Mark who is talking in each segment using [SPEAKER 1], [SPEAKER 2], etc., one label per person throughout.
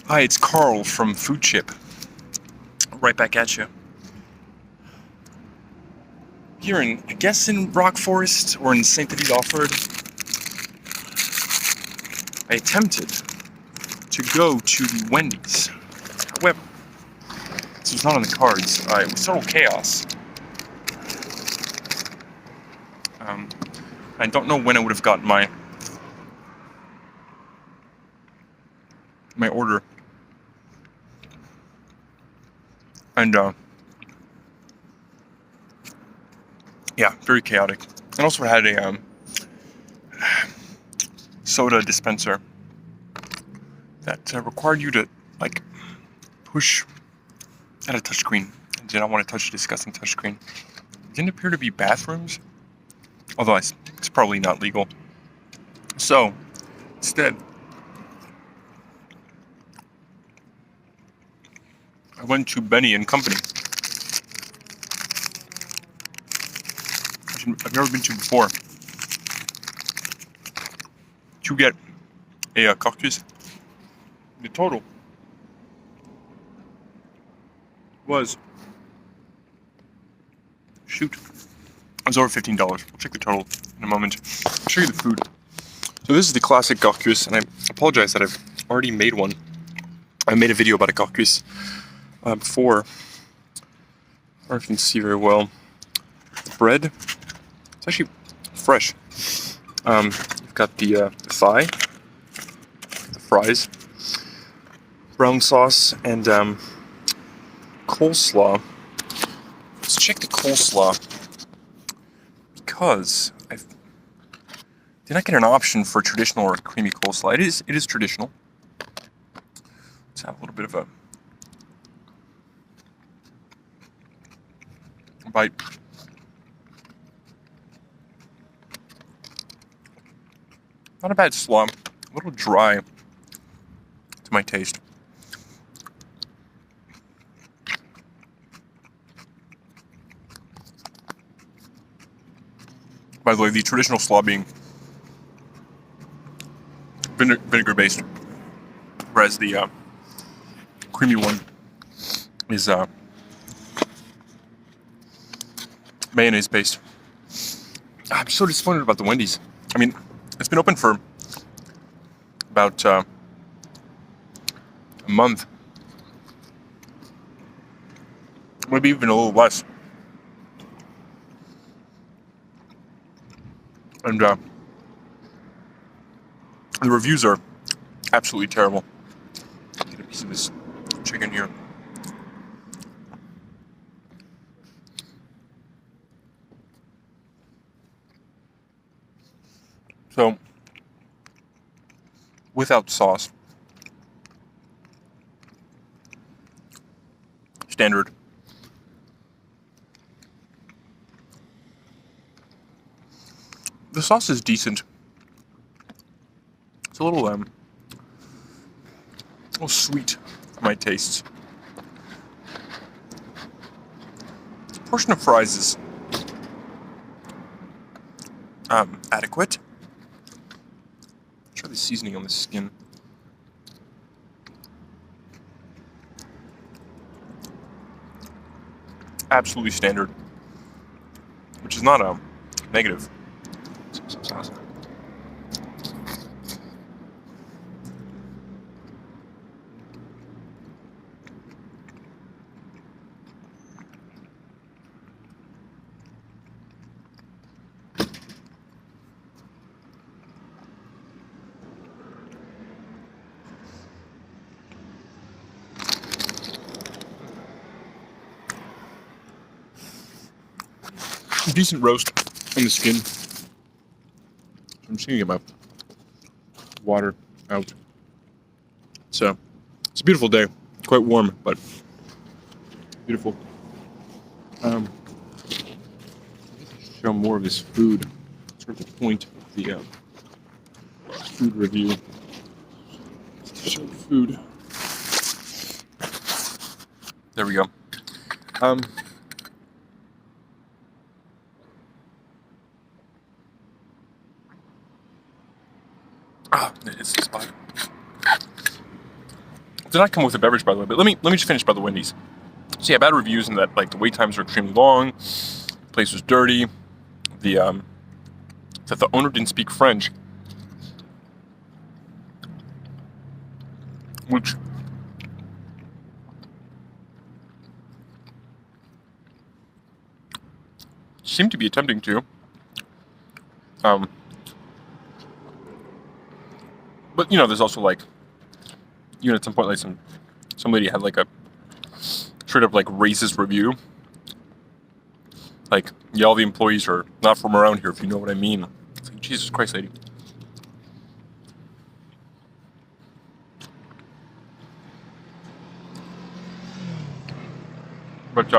[SPEAKER 1] Hi, it's Carl from Food Chip. Right back at you. Here I guess in Rock Forest or in St. Denis d'Alford, I attempted to go to the Wendy's. However, this was not on the cards. It was total chaos. I don't know when I would have gotten my order. And yeah, very chaotic. And also had a soda dispenser that required you to like push at a touchscreen. I did not want to touch a disgusting touchscreen. It didn't appear to be bathrooms, although it's probably not legal. So instead, I went to Benny and Company. I've never been to before. To get a carcass. The total was it was over $15. We'll check the total in a moment. I'll show you the food. So this is the classic carcass, and I apologize that I've already made one. I made a video about a carcass before. I don't know if you can see very well. The bread, it's actually fresh. You've got the thigh, the fries, brown sauce, and coleslaw. Let's check the coleslaw because I did not get an option for traditional or creamy coleslaw. It is traditional. Let's have a little bit of a bite. Not a bad slaw. A little dry to my taste. By the way, the traditional slaw being vinegar based, whereas the creamy one is mayonnaise based. I'm so disappointed about the Wendy's. I mean, it's been open for about a month, maybe even a little less, and the reviews are absolutely terrible. Get a piece of this chicken here. So, without sauce, standard. The sauce is decent. It's a little sweet for my tastes. The portion of fries is adequate. Try the seasoning on the skin. Absolutely standard, which is not negative. Some sauce. Decent roast on the skin. So I'm just gonna get my water out. So it's a beautiful day. Quite warm, but beautiful. Show more of this food. Sort of the point of the food review. Show the food. There we go. It's the spot. did not come with a beverage, by the way. But let me just finish about the Wendy's. So yeah, bad reviews in that like the wait times were extremely long. The place was dirty. That the owner didn't speak French, which seemed to be attempting to. But you know, there's also like, you know, at some point, like some lady had like a straight up like racist review. Like, yeah, all the employees are not from around here, if you know what I mean. It's like, Jesus Christ, lady. But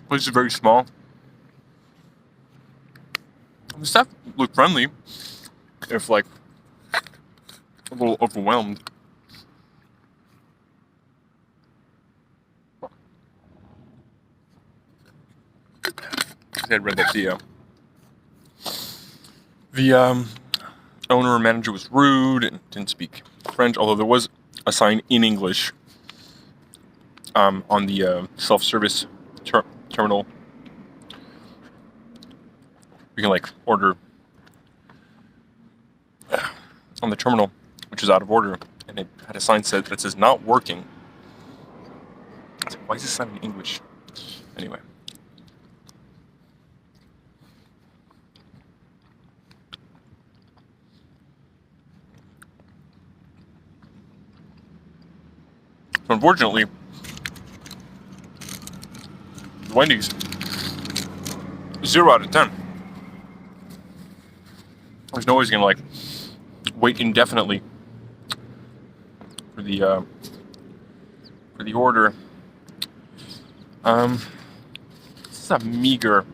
[SPEAKER 1] place is very small. The staff looked friendly, if like a little overwhelmed. I had read that the owner or manager was rude and didn't speak French, although there was a sign in English on the self-service terminal. We can like order on the terminal, which is out of order, and it had a sign that says not working. I was like, why is this sign in English? Anyway. So unfortunately, Wendy's 0 out of 10. There's no way he's gonna like wait indefinitely for the order. This is a meager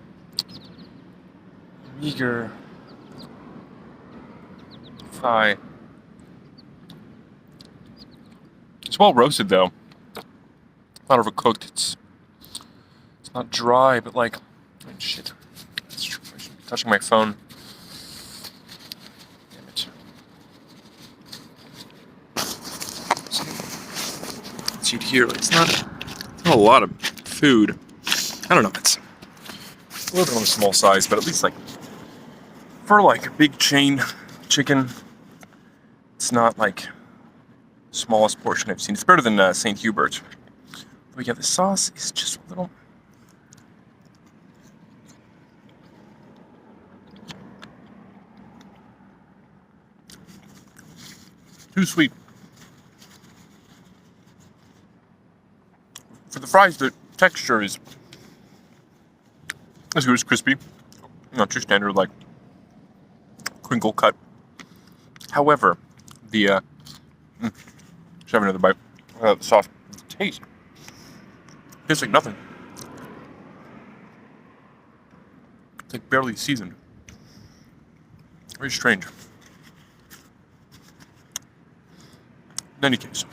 [SPEAKER 1] thigh. It's well roasted though. Not overcooked. It's not dry, but like, oh, shit. That's true. I should be touching my phone. Damn it. Let's eat here. It's not a lot of food. I don't know. It's a little bit on the small size, but at least like for like a big chain chicken, it's not like smallest portion I've seen. It's better than St. Hubert. But yeah, the sauce is just a little. Too sweet. For the fries, the texture is as good as crispy. Not your standard like crinkle cut. However, the just have another bite. The sauce, the taste tastes like nothing. It's like barely seasoned. Very strange. In any case.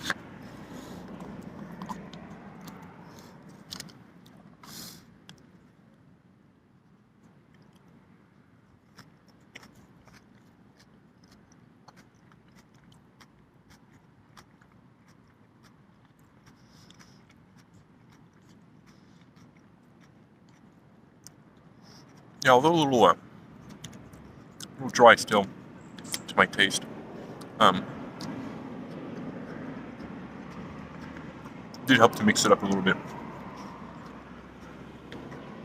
[SPEAKER 1] Yeah, although a little dry still to my taste. Did help to mix it up a little bit.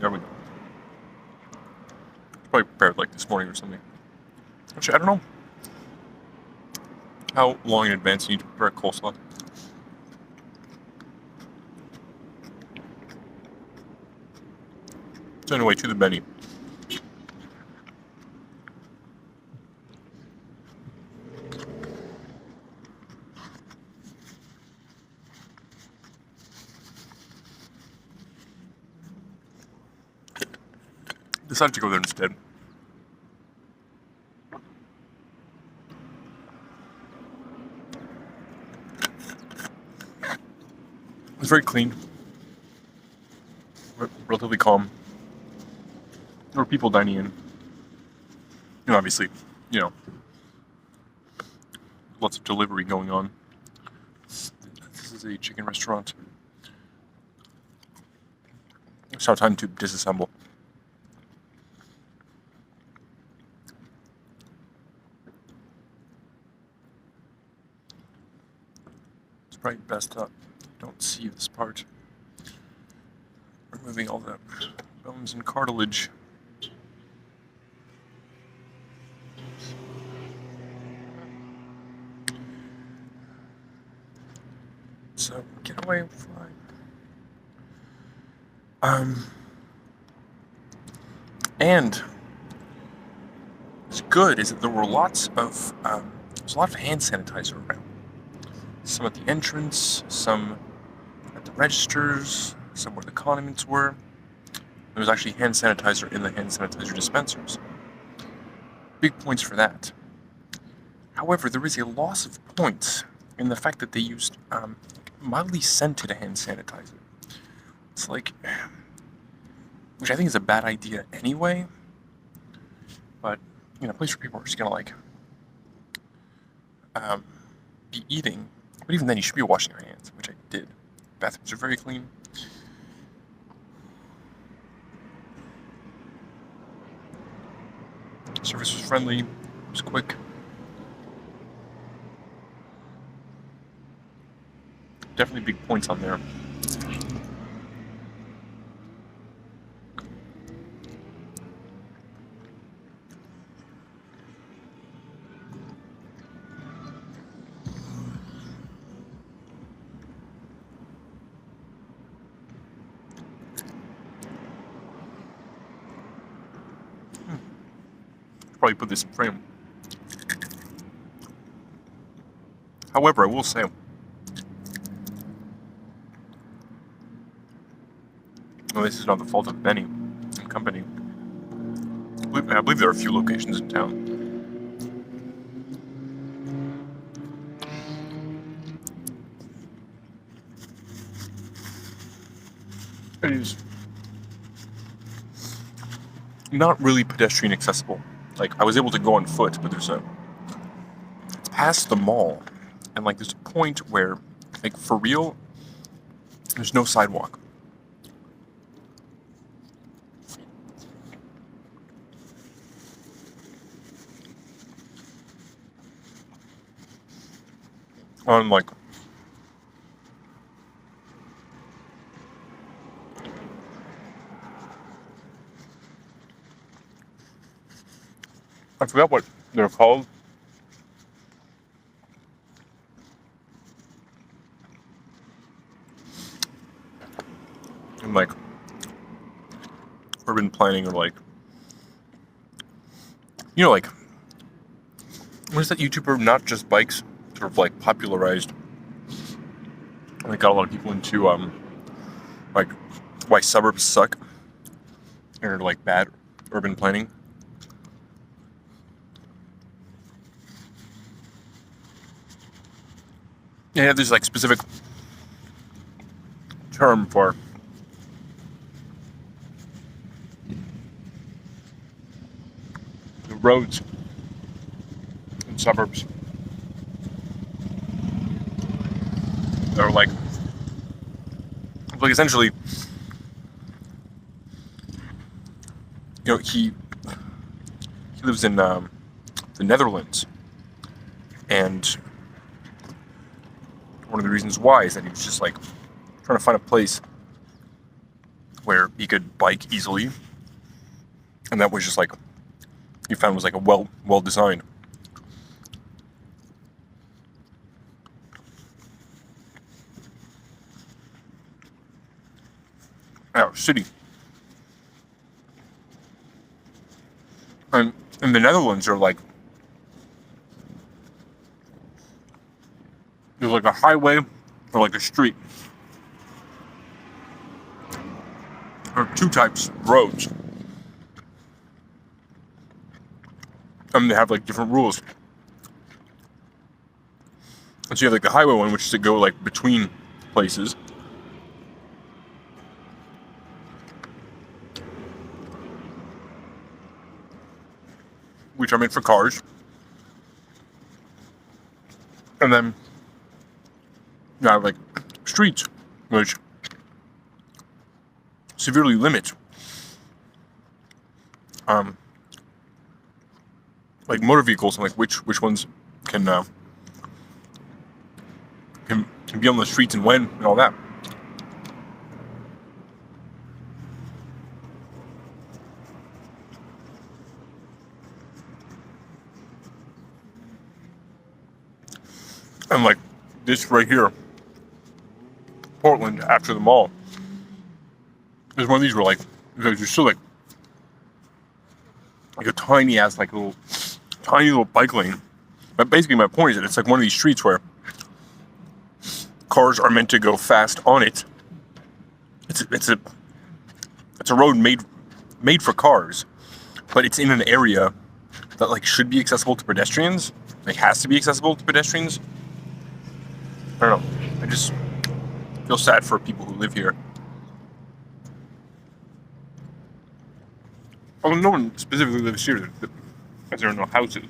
[SPEAKER 1] There we go. Probably prepared like this morning or something. Actually, I don't know how long in advance you need to prepare coleslaw. So anyway, to the menu. Decided to go there instead. It was very clean, relatively calm. There were people dining in. And obviously, you know, lots of delivery going on. This is a chicken restaurant. It's now time to disassemble. It's probably best that don't see this part. Removing all the bones and cartilage. So, get away, fly. And what's good is that there were lots of there's a lot of hand sanitizer around. Some at the entrance, some at the registers, some where the condiments were. There was actually hand sanitizer in the hand sanitizer dispensers. Big points for that. However, there is a loss of points in the fact that they used mildly scented hand sanitizer. It's like, which I think is a bad idea anyway, but a place where people are just gonna like be eating, but even then you should be washing your hands, which I did. Bathrooms are very clean. Service was friendly, it was quick. Definitely big points on there. Probably put this in frame. However, I will say, well, this is not the fault of Benny and company. I believe there are a few locations in town. It is not really pedestrian accessible. Like, I was able to go on foot, but it's past the mall, and like there's a point where, like, for real, there's no sidewalk. On like I forgot what they're called. And like urban planning, or like, like, what is that YouTuber, Not Just Bikes, sort of like popularized, and they got a lot of people into like why suburbs suck, or like bad urban planning. Yeah, there's like specific term for the roads in suburbs. They're like essentially, he lives in the Netherlands, and one of the reasons why is that he was just like trying to find a place where he could bike easily, and that was just like he found was like a well designed. City. And in the Netherlands, are like there's like a highway or like a street. There are two types of roads. And they have like different rules. And so you have like the highway one, which is to go like between places. Which are meant for cars. And then you have like streets, which severely limit like motor vehicles and like which ones can be on the streets and when and all that. And like this right here, Portland after the mall, there's one of these where like there's still like a tiny ass like tiny little bike lane. But basically my point is that it's like one of these streets where cars are meant to go fast on it. It's a road made for cars, but it's in an area that like should be accessible to pedestrians. Like has to be accessible to pedestrians. I don't know. I just feel sad for people who live here. Although no one specifically lives here, as there are no houses.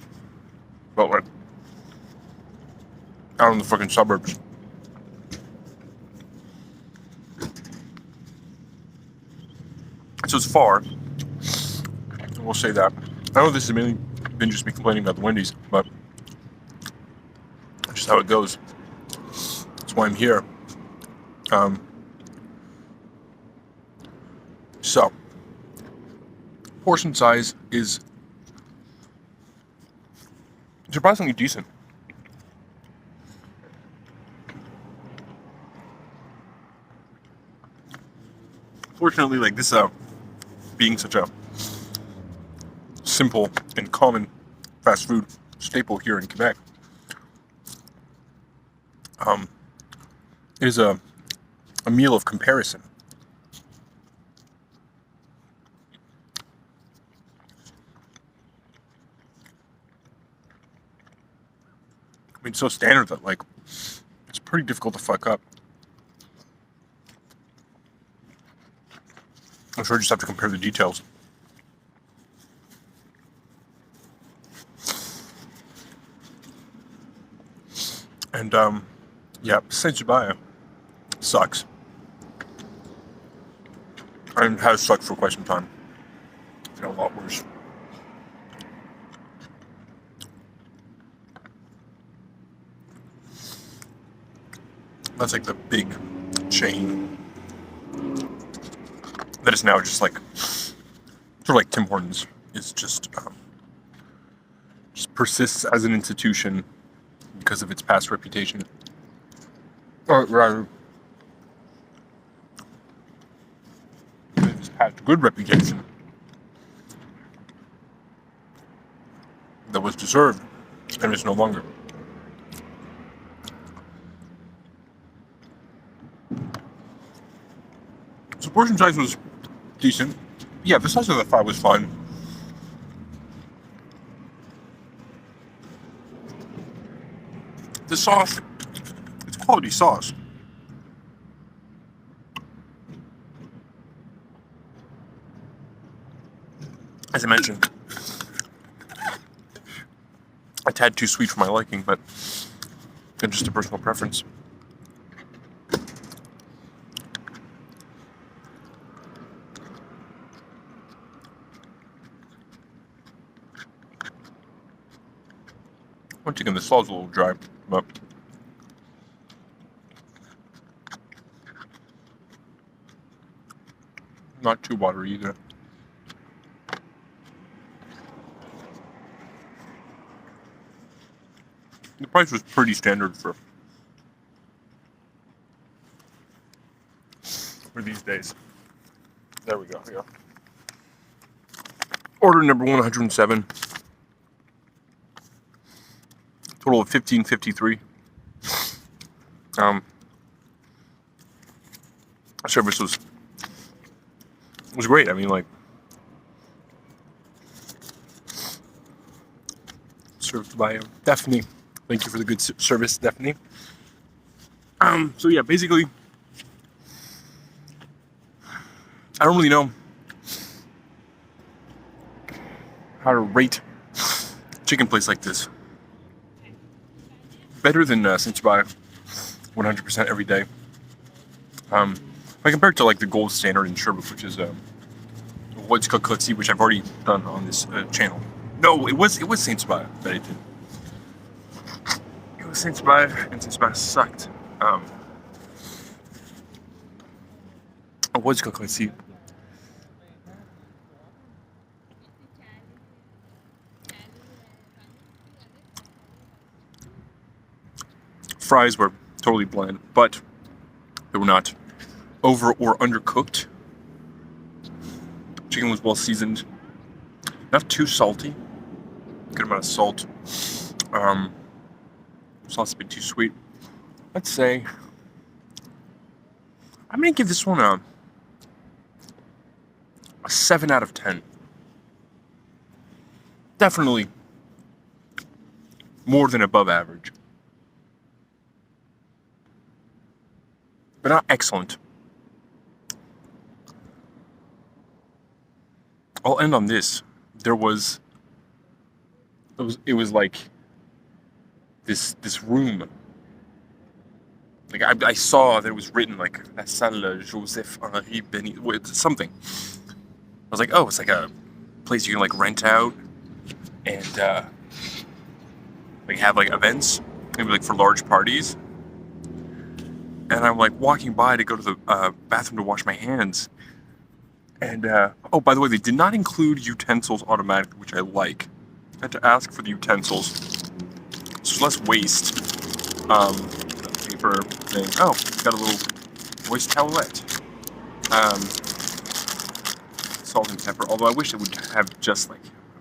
[SPEAKER 1] But like out in the fucking suburbs. So it's far. We'll say that. I know this has mainly been just me complaining about the Wendy's, but that's just how it goes. That's why I'm here. So, portion size is surprisingly decent. Fortunately, like this, being such a simple and common fast food staple here in Quebec, it is a meal of comparison. I mean, it's so standard that like it's pretty difficult to fuck up. I'm sure I just have to compare the details. And yeah, Saint-Hubert sucks. And has sucked for quite some time. It's got a lot worse. That's like the big chain that is now just like sort of like Tim Hortons. It's just persists as an institution because of its past reputation, or rather, its past good reputation that was deserved, and is no longer. So portion size was decent. Yeah, the size of the thigh was fine. The sauce, it's quality sauce. As I mentioned, a tad too sweet for my liking, but it's just a personal preference. Once again, the sauce is a little dry, but not too watery either. The price was pretty standard for these days. There we go. Yeah. Order number 107. Total of $15.53. Service was great. I mean, like, served by Daphne. Thank you for the good service, Daphne. So yeah, basically, I don't really know how to rate a chicken place like this. better than Saint-Cyr 100% every day. If I compare it to like the gold standard in Sherbrooke, which is What's Cookotsi, which I've already done on this channel. No, it was Saint-Cyr that I did. It was Saint-Cyr, and Saint-Cyr sucked. What's Cookotsi? Fries were totally bland, but they were not over or undercooked. Chicken was well seasoned, not too salty. Good amount of salt. Sauce a bit too sweet. Let's say I'm gonna give this one a 7 out of 10. Definitely more than above average, but not excellent. I'll end on this. It was like this room. Like I saw that it was written like La Salle Joseph Henri Benny with something. I was like, oh, it's like a place you can like rent out and like have like events, maybe like for large parties. And I'm like walking by to go to the bathroom to wash my hands. And, oh, by the way, they did not include utensils automatically, which I like. I had to ask for the utensils. So less waste. Paper thing. Oh, got a little moist towelette. Salt and pepper, although I wish it would have just like...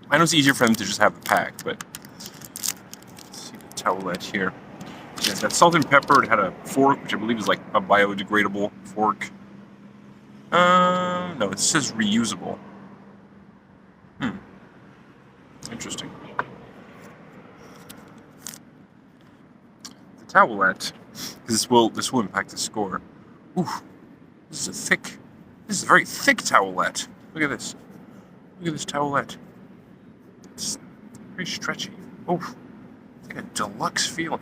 [SPEAKER 1] I know it's easier for them to just have a pack, but... Let's see the towelette here. Yeah, it's got salt and pepper. It had a fork, which I believe is like a biodegradable fork. No, it says reusable. Interesting. The towelette, this will impact the score. Ooh, this is a very thick towelette. Look at this. Look at this towelette. It's very stretchy. Oh, it's like a deluxe feeling.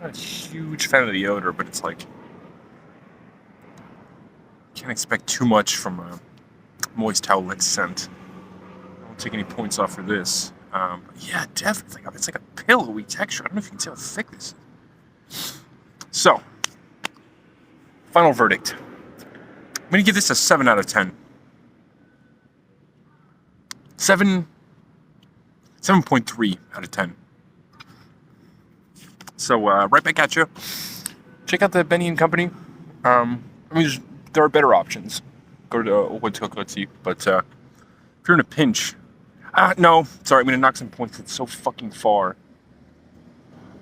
[SPEAKER 1] Not a huge fan of the odor, but it's like can't expect too much from a moist towelette scent. I won't take any points off for this. Yeah, definitely. It's like a pillowy texture. I don't know if you can see how thick this is. So, final verdict. I'm gonna give this a 7 out of 10. 7.3 out of 10. So, right back at you. Check out the Benny and Company. There are better options. Go to What's Cookotsi, but if you're in a pinch, no, sorry, I'm gonna knock some points. It's so fucking far.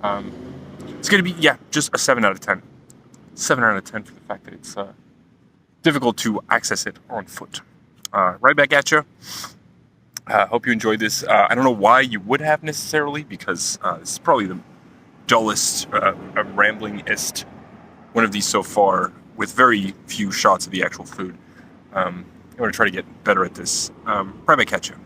[SPEAKER 1] It's gonna be just a 7 out of 10. 7 out of 10 for the fact that it's difficult to access it on foot. Right back at you. Hope you enjoyed this. I don't know why you would have necessarily, because this is probably the dullest, ramblingest one of these so far, with very few shots of the actual food. I'm going to try to get better at this. Right back at you.